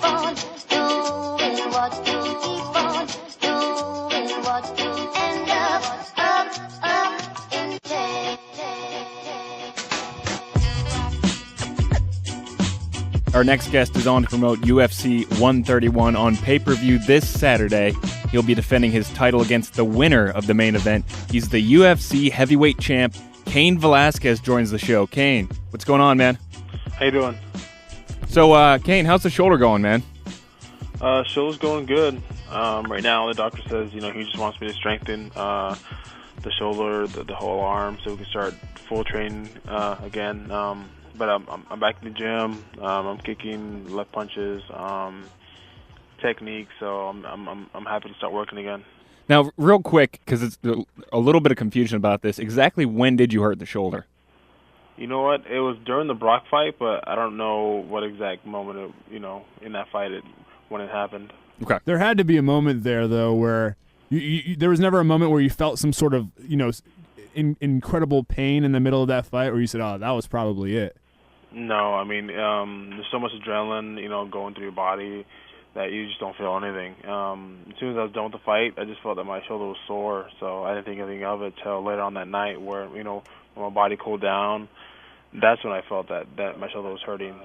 on doing what you keep on doing what you end up in jail. Our next guest is on to promote UFC 131 on pay-per-view this Saturday. He'll be defending his title against the winner of the main event. He's the UFC heavyweight champ. Cain Velasquez joins the show. Cain, what's going on, man? How you doing? So, Cain, how's the shoulder going, man? Shoulder's going good. Right now, the doctor says, he just wants me to strengthen the shoulder, the whole arm, so we can start full training again. But I'm back in the gym. I'm kicking left punches, technique. So I'm happy to start working again. Now, real quick, because it's a little bit of confusion about this. Exactly when did you hurt the shoulder? You know what? It was during the Brock fight, but I don't know what exact moment in that fight when it happened. Okay. There had to be a moment there though where there was never a moment where you felt some sort of incredible pain in the middle of that fight, where you said, "Oh, that was probably it." No, I mean, there's so much adrenaline, going through your body that you just don't feel anything. As soon as I was done with the fight, I just felt that my shoulder was sore, so I didn't think anything of it till later on that night where, when my body cooled down, that's when I felt that my shoulder was hurting.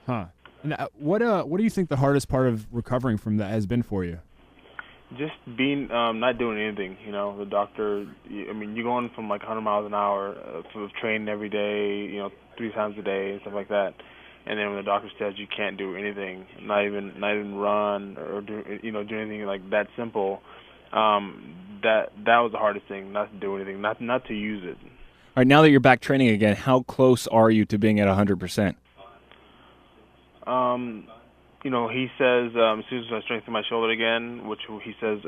Huh. Now, what do you think the hardest part of recovering from that has been for you? Just being, not doing anything, the doctor, you're going from like 100 miles an hour of training every day, 3 times a day and stuff like that. And then when the doctor says you can't do anything, not even run or do anything like that simple, that was the hardest thing, not to do anything, not to use it. All right, now that you're back training again, how close are you to being at 100%? He says as soon as I strengthen my shoulder again, which he says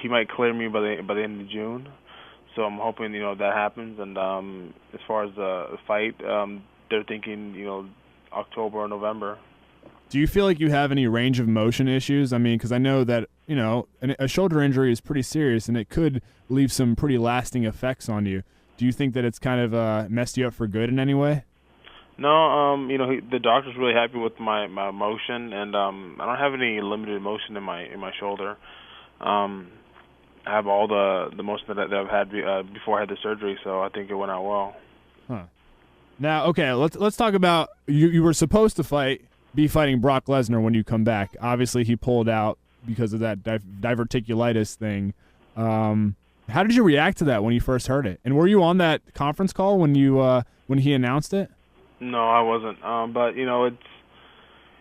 he might clear me by the end of June. So I'm hoping that happens. And as far as the fight, they're thinking October or November. Do you feel like you have any range of motion issues? I mean, because I know that a shoulder injury is pretty serious and it could leave some pretty lasting effects on you. Do you think that it's kind of messed you up for good in any way? No, the doctor's really happy with my motion, and I don't have any limited motion in my shoulder. I have all the motion that I've had before I had the surgery, so I think it went out well. Huh. Now, okay, let's talk about you were supposed to be fighting Brock Lesnar when you come back. Obviously, he pulled out because of that diverticulitis thing. How did you react to that when you first heard it? And were you on that conference call when he announced it? No, I wasn't. But it's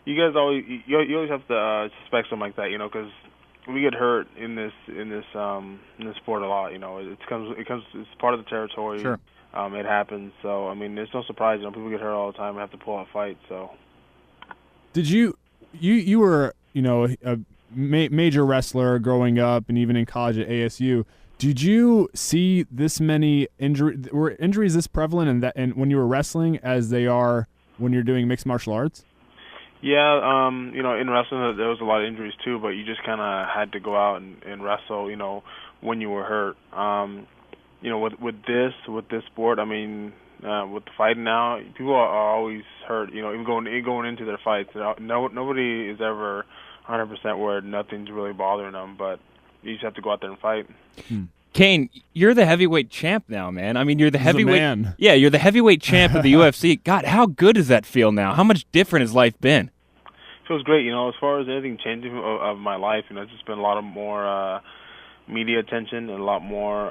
you guys always you always have to suspect something like that, because we get hurt in this sport a lot. It's part of the territory. Sure. It happens. So there's no surprise. People get hurt all the time and have to pull out fights. So. Did you were a major wrestler growing up and even in college at ASU? Did you see this many injuries? Were injuries this prevalent and when you were wrestling as they are when you're doing mixed martial arts? Yeah, in wrestling there was a lot of injuries too, but you just kind of had to go out and wrestle, when you were hurt. With this sport, with the fighting now, people are always hurt. Even going into their fights, nobody is ever 100% where nothing's really bothering them, but you just have to go out there and fight. Cain, you're the heavyweight champ now, man. You're the heavyweight. Man. Yeah, you're the heavyweight champ of the UFC. God, how good does that feel now? How much different has life been? It feels great. As far as anything changing of my life, it's just been a lot of more media attention and a lot more,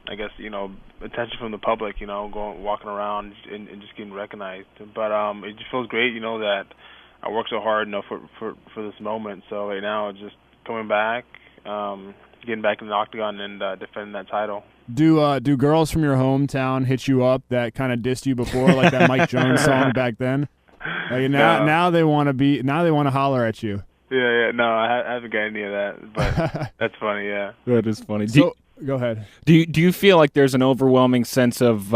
attention from the public. Walking around and just getting recognized. But it just feels great. That I worked so hard, for this moment. So right now, it's just coming back. Getting back in the octagon and defending that title. Do girls from your hometown hit you up that kind of dissed you before, like that Mike Jones song back then? Like now they want to holler at you. Yeah. No, I haven't got any of that, but that's funny. Yeah, that is funny. So go ahead. Do you feel like there's an overwhelming sense of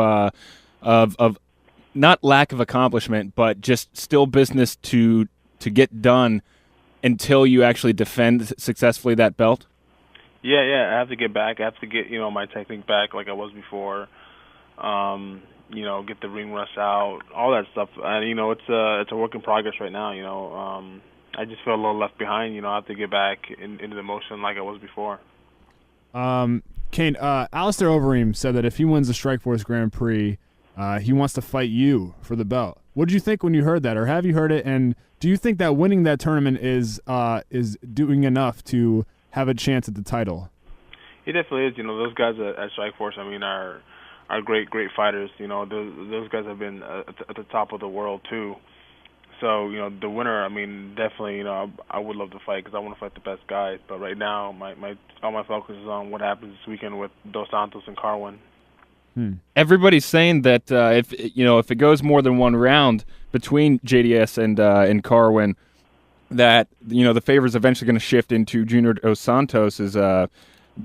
not lack of accomplishment, but just still business to get done until you actually defend successfully that belt? Yeah. I have to get back. I have to get my technique back like I was before. Get the ring rust out, all that stuff. And it's a work in progress right now. I just feel a little left behind. I have to get back into the motion like I was before. Cain, Alistair Overeem said that if he wins the Strikeforce Grand Prix, he wants to fight you for the belt. What did you think when you heard that, or have you heard it? And do you think that winning that tournament is doing enough to have a chance at the title? It definitely is. Those guys at Strikeforce, are great fighters. Those guys have been at the top of the world too. So, the winner, definitely, I would love to fight because I want to fight the best guys. But right now, all my focus is on what happens this weekend with Dos Santos and Carwin. Everybody's saying that if it goes more than one round between JDS and Carwin, that the favor's eventually going to shift into Junior Dos Santos's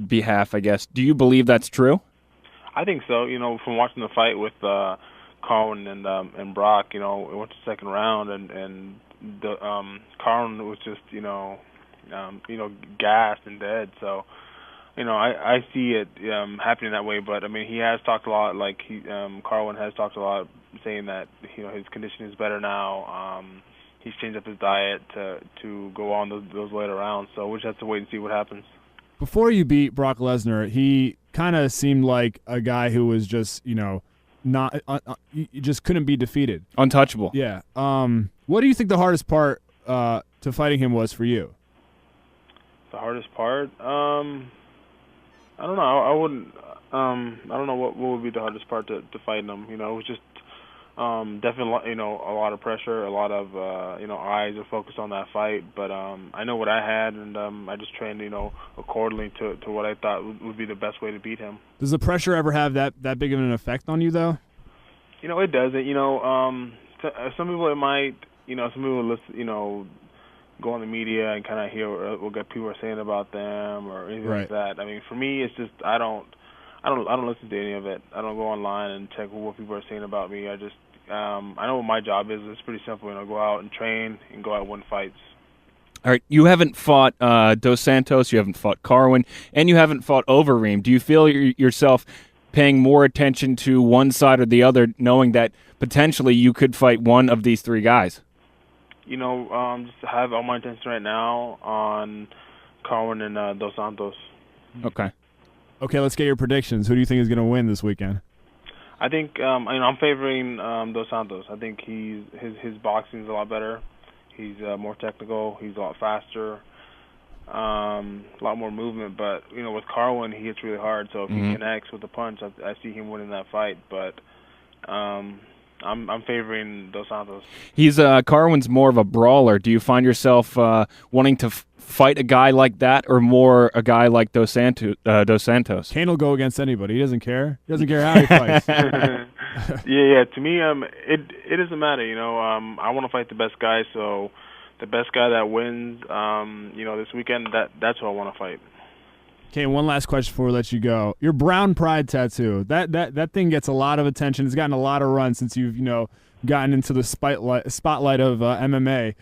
behalf, I guess. Do you believe that's true? I think so. From watching the fight with Carwin and Brock, it went to the second round, and the Carwin was just gassed and dead. So, I see it happening that way. But he has talked a lot. Carwin has talked a lot, saying that his condition is better now. He's changed up his diet to go on those later rounds. So we just have to wait and see what happens. Before you beat Brock Lesnar, he kind of seemed like a guy who was just not you just couldn't be defeated, untouchable. Yeah. What do you think the hardest part to fighting him was for you? The hardest part? I don't know. I wouldn't. I don't know what would be the hardest part to fighting him. It was just definitely a lot of pressure, a lot of eyes are focused on that fight. But I know what I had, and I just trained accordingly to what I thought would be the best way to beat him. Does the pressure ever have that big of an effect on you, though? It doesn't. Some people it might. Some people listen. Go on the media and kind of hear what people are saying about them or anything like that. For me, it's just I don't listen to any of it. I don't go online and check what people are saying about me. I just I know what my job is. It's pretty simple. Go out and train and go out and win fights. All right, you haven't fought Dos Santos, you haven't fought Carwin, and you haven't fought Overeem. Do you feel yourself paying more attention to one side or the other, knowing that potentially you could fight one of these three guys? Just have all my attention right now on Carwin and Dos Santos. Okay. Okay, let's get your predictions. Who do you think is going to win this weekend? I think I'm favoring Dos Santos. I think his boxing is a lot better. He's more technical. He's a lot faster. A lot more movement. But with Carwin, he hits really hard. So if he connects with the punch, I see him winning that fight. But I'm favoring Dos Santos. Carwin's more of a brawler. Do you find yourself wanting to fight a guy like that, or more a guy like Dos Santos? Cain will go against anybody. He doesn't care. He doesn't care how he fights. Yeah. To me, it doesn't matter. I want to fight the best guy. So the best guy that wins, this weekend, that's who I want to fight. Okay, one last question before we let you go. Your brown pride tattoo, that thing gets a lot of attention. It's gotten a lot of run since you've gotten into the spotlight of MMA.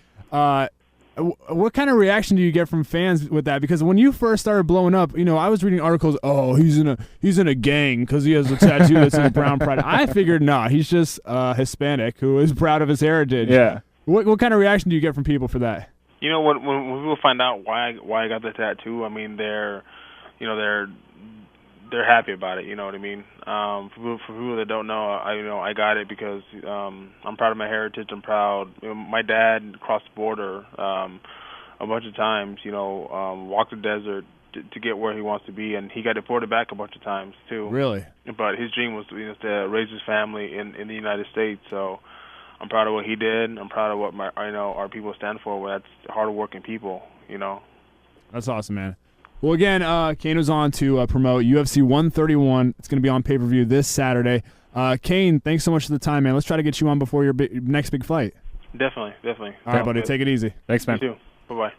What kind of reaction do you get from fans with that? Because when you first started blowing up, I was reading articles. Oh, he's in a gang because he has a tattoo that says brown pride. I figured, he's just Hispanic who is proud of his heritage. Yeah. What kind of reaction do you get from people for that? When people find out why I got the tattoo, they're happy about it. You know what I mean? For people that don't know, I got it because I'm proud of my heritage. I'm proud. My dad crossed the border a bunch of times. Walked the desert to get where he wants to be, and he got deported back a bunch of times too. Really? But his dream was to raise his family in the United States. So I'm proud of what he did. I'm proud of what our people stand for. That's hardworking people. That's awesome, man. Well, again, Cain was on to promote UFC 131. It's going to be on pay-per-view this Saturday. Cain, thanks so much for the time, man. Let's try to get you on before your next big fight. Definitely. All right, buddy. Take it easy. Thanks, man. You too. Bye-bye.